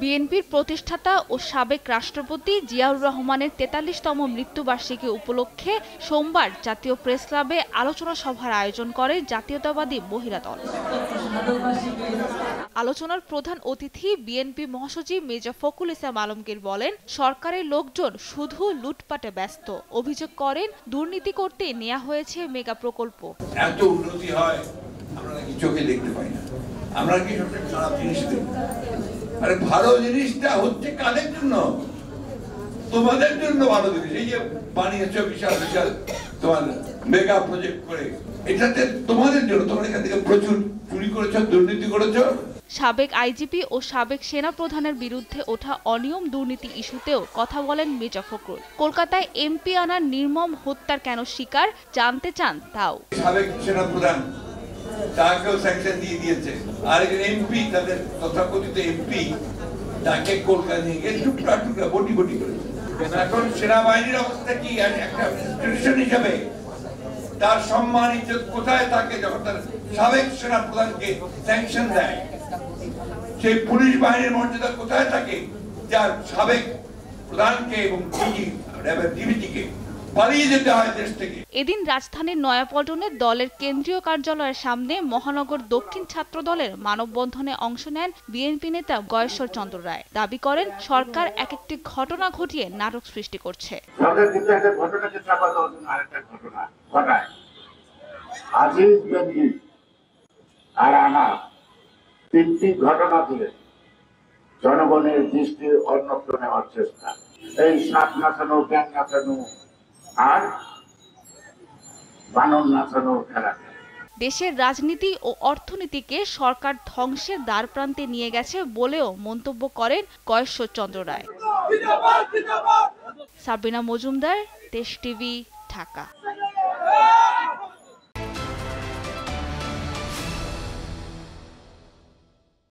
বিএনপির প্রতিষ্ঠাতা ও সাবেক রাষ্ট্রপতি জিয়াউর রহমানের ৪৩তম মৃত্যুবার্ষিকী উপলক্ষে সোমবার জাতীয় প্রেসক্লাবে আলোচনা সভার আয়োজন করে জাতীয়তাবাদী মহিলা দল। আলোচনার প্রধান অতিথি বিএনপি মহাসচিব মির্জা ফখরুল ইসলাম আলমগীর বলেন, সরকারের লোকজন শুধু লুটপাটে ব্যস্ত। অভিযোগ করেন, দুর্নীতি করতে নেওয়া হয়েছে মেগা প্রকল্প। এত উন্নতি হয় আমরা নাকি চোখে দেখতে পাই না, আমরা কি সবচেয়ে খারাপ জিনিস দেখি? আরে ভালো জিনিসটা হচ্ছে কাদের জন্য? তোমাদের জন্য ভালো জিনিস। এই যে বানিয়েছো বিশাল বিশাল তোমার মেগা প্রজেক্ট করে, এটাতে তোমাদের জন্য। তোমরা এখান থেকে প্রচুর চুরি করেছো, দুর্নীতি করেছো। সাবেক আইজিপি ও সাবেক সেনা প্রধানের বিরুদ্ধে ওঠা অনিয়ম দুর্নীতি ইস্যুতেও কথা বলেন মির্জা ফখরুল। কলকাতায় এমপি আনার নির্মম হত্যার কেন শিকার জানতে চান তাও। সাবেক সেনা প্রধান তাকেও স্যাংশন দিয়ে দিয়েছে, আর এমপি তাদের তথাকথিত এমপি তাকে কলকাতা নিয়ে গিয়ে টুকরা টুকরা বটি বটি করেছে। এখন সেনাবাহিনীর অবস্থা কি? একটা ইনস্টিটিউশন হিসাবে তার সম্মান ইজ্জত কোথায় থাকে যখন তার সাবেক সেনা প্রধানকে স্যাংশন দেয়? সেই পুলিশ বাহিনীর মর্যাদা কোথায় থাকে যার সাবেক প্রধানকে এবং ডিবিটিকে পালিয়ে যেতে হয় দেশ থেকে? এদিন রাজধানীর নয়াপল্টনে দলের কেন্দ্রীয় কার্যালয়ের সামনে মহানগর দক্ষিণ ছাত্র দলের মানববন্ধনে অংশ নেন বিএনপি নেতা গয়েশ্বর চন্দ্র রায়। দাবি করেন, সরকার এক একটি ঘটনা ঘটিয়ে নাটক সৃষ্টি করছে। তিনটি ঘটনা দিয়ে জনগণের দৃষ্টি অন্যত্র নেওয়ার চেষ্টা, এই সাপ নাচানো, ব্যাং নাচানো আর বানর নাচানোর খেলা। দেশের রাজনীতি ও অর্থনীতিকে সরকার ধ্বংসের দ্বারপ্রান্তে নিয়ে গেছে বলেও মন্তব্য করেন গয়েশ্বর চন্দ্র রায়। সাবিনা মজুমদার, দেশ টিভি, ঢাকা।